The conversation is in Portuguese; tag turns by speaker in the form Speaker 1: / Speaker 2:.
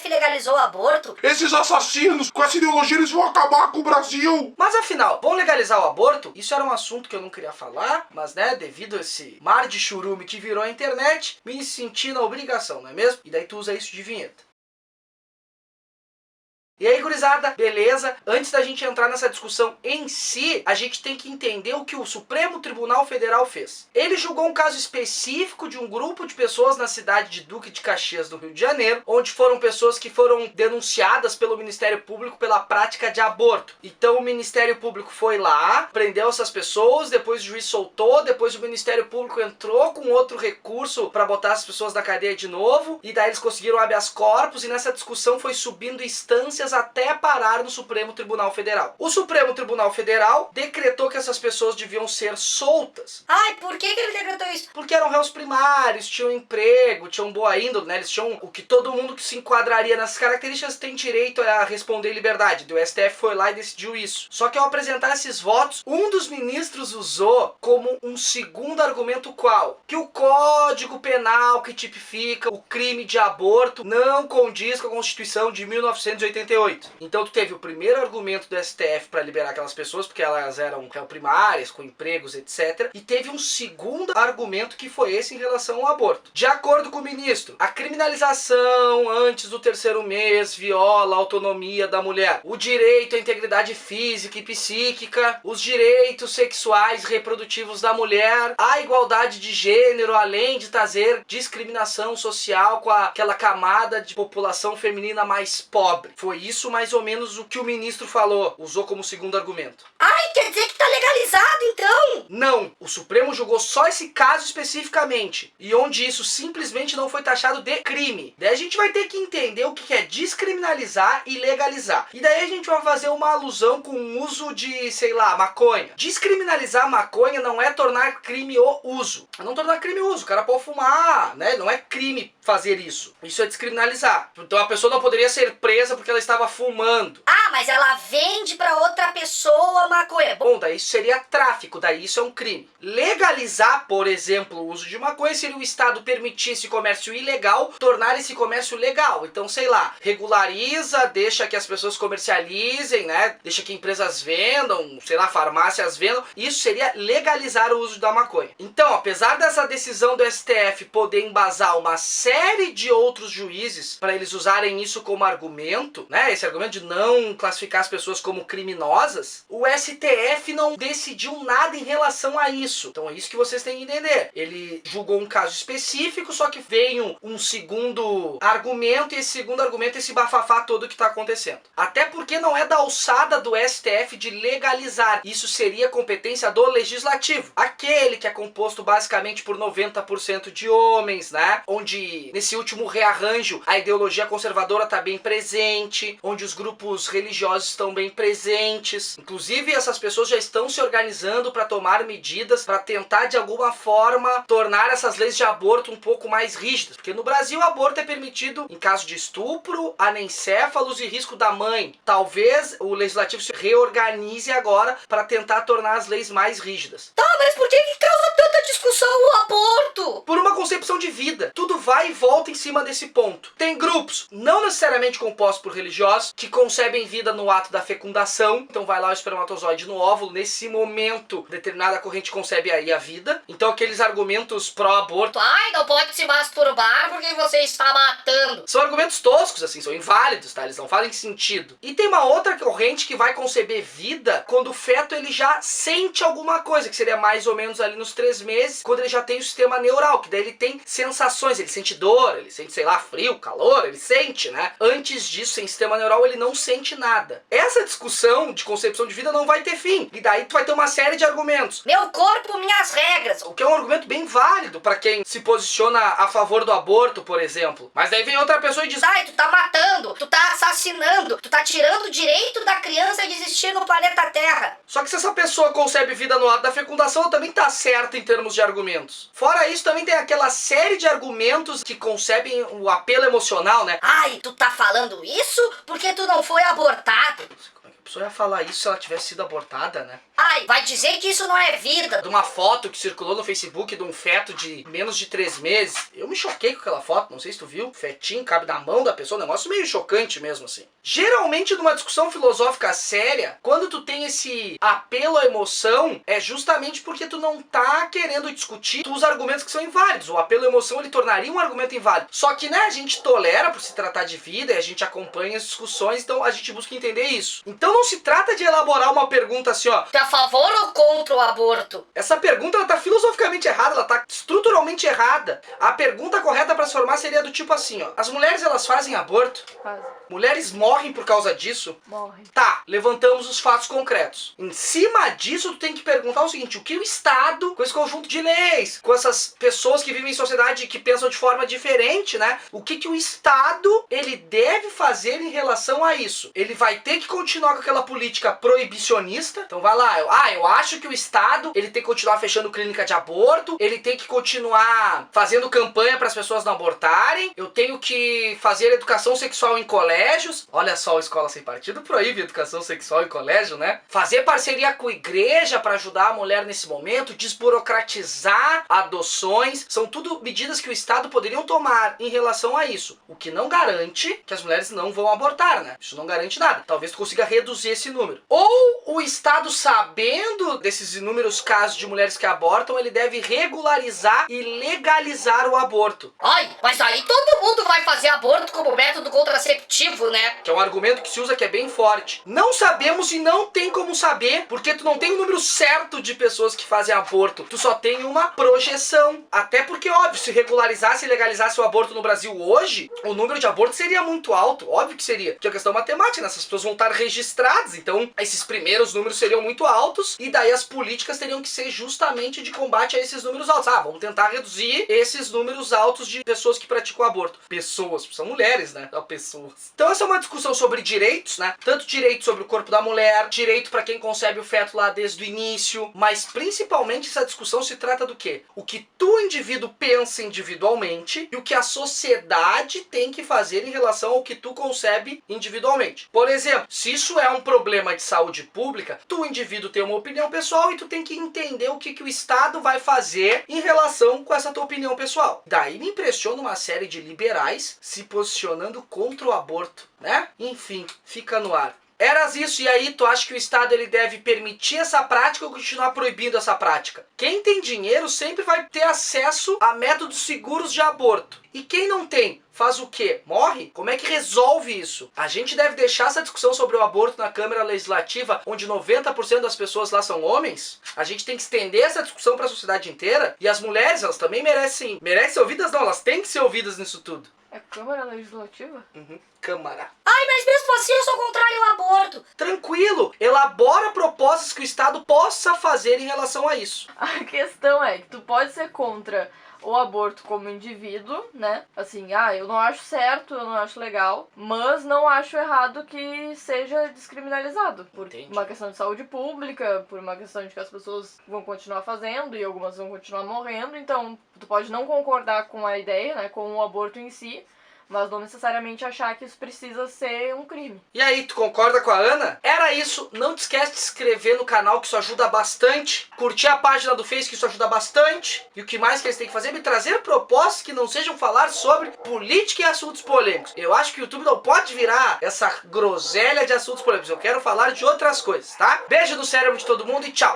Speaker 1: STF legalizou o aborto?
Speaker 2: Esses assassinos, com essa ideologia, eles vão acabar com o Brasil.
Speaker 3: Mas afinal, vão legalizar o aborto? Isso era um assunto que eu não queria falar, mas né, devido a esse mar de churume que virou a internet, me senti na obrigação, não é mesmo? E daí tu usa isso de vinheta. E aí, gurizada, beleza? Antes da gente entrar nessa discussão em si, a gente tem que entender o que o Supremo Tribunal Federal fez. Ele julgou um caso específico de um grupo de pessoas na cidade de Duque de Caxias, do Rio de Janeiro, onde foram pessoas que foram denunciadas pelo Ministério Público pela prática de aborto. Então o Ministério Público foi lá, prendeu essas pessoas, depois o juiz soltou, depois o Ministério Público entrou com outro recurso para botar as pessoas na cadeia de novo, e daí eles conseguiram habeas corpus, e nessa discussão foi subindo instâncias até parar no Supremo Tribunal Federal. O Supremo Tribunal Federal decretou que essas pessoas deviam ser soltas.
Speaker 1: Ai, por que ele decretou isso?
Speaker 3: Porque eram réus primários, tinham emprego, tinham boa índole, né? Eles tinham o que todo mundo que se enquadraria nessas características tem direito a responder em liberdade. O STF foi lá e decidiu isso. Só que ao apresentar esses votos, um dos ministros usou como um segundo argumento qual? Que o Código Penal que tipifica o crime de aborto não condiz com a Constituição de 1988. Então tu teve o primeiro argumento do STF para liberar aquelas pessoas, porque elas eram réu primárias, com empregos, etc. E teve um segundo argumento que foi esse em relação ao aborto. De acordo com o ministro, a criminalização antes do terceiro mês viola a autonomia da mulher, o direito à integridade física e psíquica, os direitos sexuais e reprodutivos da mulher, a igualdade de gênero, além de trazer discriminação social com aquela camada de população feminina mais pobre. Foi isso mais ou menos o que o ministro falou, usou como segundo argumento.
Speaker 1: Ai, quer dizer que tá legalizado então?
Speaker 3: Não, o Supremo julgou só esse caso especificamente, e onde isso simplesmente não foi taxado de crime. Daí a gente vai ter que entender o que é descriminalizar e legalizar. E daí a gente vai fazer uma alusão com o uso de, sei lá, maconha. Descriminalizar a maconha não é tornar crime o uso. É não tornar crime o uso, o cara pode fumar, né? Não é crime fazer isso. Isso é descriminalizar. Então a pessoa não poderia ser presa porque ela estava fumando.
Speaker 1: Ah, mas ela vende pra outra pessoa maconha.
Speaker 3: Bom, daí isso seria tráfico, daí isso é um crime. Legalizar, por exemplo, o uso de maconha seria o Estado permitir esse comércio ilegal, tornar esse comércio legal. Então, sei lá, regulariza, deixa que as pessoas comercializem, né? Deixa que empresas vendam, sei lá, farmácias vendam. Isso seria legalizar o uso da maconha. Então, apesar dessa decisão do STF poder embasar uma série de outros juízes para eles usarem isso como argumento, né? Esse argumento de não classificar as pessoas como criminosas, o STF não decidiu nada em relação a isso. Então é isso que vocês têm que entender. Ele julgou um caso específico, só que veio um segundo argumento, e esse segundo argumento é esse bafafá todo que está acontecendo. Até porque não é da alçada do STF de legalizar. Isso seria competência do legislativo. Aquele que é composto basicamente por 90% de homens, né? Onde nesse último rearranjo a ideologia conservadora está bem presente, onde os grupos religiosos estão bem presentes. Inclusive essas pessoas já estão se organizando para tomar medidas para tentar de alguma forma tornar essas leis de aborto um pouco mais rígidas, porque no Brasil o aborto é permitido em caso de estupro, anencéfalos e risco da mãe. Talvez o legislativo se reorganize agora para tentar tornar as leis mais rígidas.
Speaker 1: Tá, mas por que causa tanta discussão o aborto?
Speaker 3: Por uma concepção de vida. Tudo vai e volta em cima desse ponto. Tem grupos, não necessariamente compostos por religiosos, que concebem vida no ato da fecundação. Então vai lá o espermatozoide no óvulo, nesse momento determinada corrente concebe aí a vida. Então aqueles argumentos pró-aborto,
Speaker 1: Ai, não pode se masturbar porque você está matando.
Speaker 3: são argumentos toscos, assim, são inválidos, tá? Eles não fazem sentido. E tem uma outra corrente que vai conceber vida quando o feto ele já sente alguma coisa, que seria mais ou menos ali nos 3 meses, quando ele já tem o sistema neural, que daí ele tem sensações, ele sente dor, ele sente, sei lá, frio, calor, ele sente, né? Antes disso, sem sistema neural, ele não sente nada. Essa discussão de concepção de vida não vai ter fim. E daí tu vai ter uma série de argumentos.
Speaker 1: Meu corpo, minhas regras.
Speaker 3: O que é um argumento bem válido para quem se posiciona a favor do aborto, por exemplo. Mas daí vem outra pessoa e diz:
Speaker 1: Ai, tu tá matando, tu tá assassinando, tu tá tirando o direito da criança de existir no planeta Terra.
Speaker 3: Só que se essa pessoa concebe vida no ato da fecundação, ela também tá certa em termos de argumentos. Fora isso, também tem aquela série de argumentos que concebem o apelo emocional, né?
Speaker 1: Ai, tu tá falando isso porque tu não foi abortado.
Speaker 3: pessoa ia falar isso se ela tivesse sido abortada, né?
Speaker 1: Ai, vai dizer que isso não é vida.
Speaker 3: De uma foto que circulou no Facebook de um feto de menos de 3 meses. Eu me choquei com aquela foto, não sei se tu viu. Fetinho cabe na mão da pessoa, um negócio meio chocante mesmo, assim. Geralmente, numa discussão filosófica séria, quando tu tem esse apelo à emoção, é justamente porque tu não tá querendo discutir os argumentos que são inválidos. O apelo à emoção, ele tornaria um argumento inválido. Só que, né, a gente tolera por se tratar de vida e a gente acompanha as discussões, então a gente busca entender isso. Então não se trata de elaborar uma pergunta assim, ó.
Speaker 1: Tu é a favor ou contra o aborto?
Speaker 3: Essa pergunta, ela tá filosoficamente errada, ela tá estruturalmente errada. A pergunta correta pra se formar seria do tipo assim, ó. As mulheres, elas fazem aborto?
Speaker 4: Fazem.
Speaker 3: Mulheres morrem por causa disso?
Speaker 4: Morrem.
Speaker 3: Tá, levantamos os fatos concretos. Em cima disso, tu tem que perguntar o seguinte: o que o Estado, com esse conjunto de leis, com essas pessoas que vivem em sociedade e que pensam de forma diferente, né? O que o Estado, ele deve fazer em relação a isso? Ele vai ter que continuar com aquela política proibicionista. Então vai lá, eu acho que o Estado, ele tem que continuar fechando clínica de aborto, ele tem que continuar fazendo campanha para as pessoas não abortarem, eu tenho que fazer educação sexual em colégios. Olha só, a escola sem partido proíbe educação sexual em colégio, né? Fazer parceria com a igreja para ajudar a mulher nesse momento, desburocratizar adoções, são tudo medidas que o Estado poderiam tomar em relação a isso. O que não garante que as mulheres não vão abortar, né? Isso não garante nada. Talvez tu consiga reduzir esse número. Ou o Estado, sabendo desses inúmeros casos de mulheres que abortam, ele deve regularizar e legalizar o aborto.
Speaker 1: Ai, mas aí todo mundo vai fazer aborto como método contraceptivo, né?
Speaker 3: Que é um argumento que se usa que é bem forte. Não sabemos e não tem como saber, porque tu não tem um número certo de pessoas que fazem aborto. Tu só tem uma projeção. Até porque, óbvio, se regularizasse e legalizasse o aborto no Brasil hoje, o número de abortos seria muito alto. Óbvio que seria. Porque é questão matemática, né? Essas pessoas vão estar registradas. Então, esses primeiros números seriam muito altos. E daí as políticas teriam que ser justamente de combate a esses números altos. Ah, vamos tentar reduzir esses números altos de pessoas que praticam aborto. Pessoas, são mulheres, né? São pessoas. Então essa é uma discussão sobre direitos, né? Tanto direito sobre o corpo da mulher, direito para quem concebe o feto lá desde o início, mas principalmente essa discussão se trata do quê? O que tu, indivíduo, pensa individualmente e o que a sociedade tem que fazer em relação ao que tu concebe individualmente. Por exemplo, se isso é um problema de saúde pública, tu, indivíduo, tem uma opinião pessoal e tu tem que entender o que o Estado vai fazer em relação com essa tua opinião pessoal. Daí me impressiona uma série de liberais se posicionando contra o aborto, né? Enfim, fica no ar. Eras isso, e aí tu acha que o Estado ele deve permitir essa prática ou continuar proibindo essa prática? Quem tem dinheiro sempre vai ter acesso a métodos seguros de aborto. E quem não tem, faz o quê? Morre? Como é que resolve isso? A gente deve deixar essa discussão sobre o aborto na Câmara Legislativa, onde 90% das pessoas lá são homens? A gente tem que estender essa discussão para a sociedade inteira? E as mulheres, elas também merecem ser ouvidas? Não, elas têm que ser ouvidas nisso tudo.
Speaker 4: É Câmara Legislativa?
Speaker 3: Câmara.
Speaker 1: Ai, mas mesmo assim eu sou contrário ao aborto.
Speaker 3: Tranquilo, elabora propostas que o Estado possa fazer em relação a isso.
Speaker 4: A questão é que tu pode ser contra o aborto como indivíduo, né? Assim, eu não acho certo, eu não acho legal, mas não acho errado que seja descriminalizado. Por uma questão de saúde pública, por uma questão de que as pessoas vão continuar fazendo e algumas vão continuar morrendo. Então, tu pode não concordar com a ideia, né? Com o aborto em si, mas não necessariamente achar que isso precisa ser um crime.
Speaker 3: E aí, tu concorda com a Ana? Era isso. Não te esquece de se inscrever no canal, que isso ajuda bastante. Curtir a página do Face, que isso ajuda bastante. E o que mais que eles têm que fazer é me trazer propostas que não sejam falar sobre política e assuntos polêmicos. Eu acho que o YouTube não pode virar essa groselha de assuntos polêmicos. Eu quero falar de outras coisas, tá? Beijo no cérebro de todo mundo e tchau!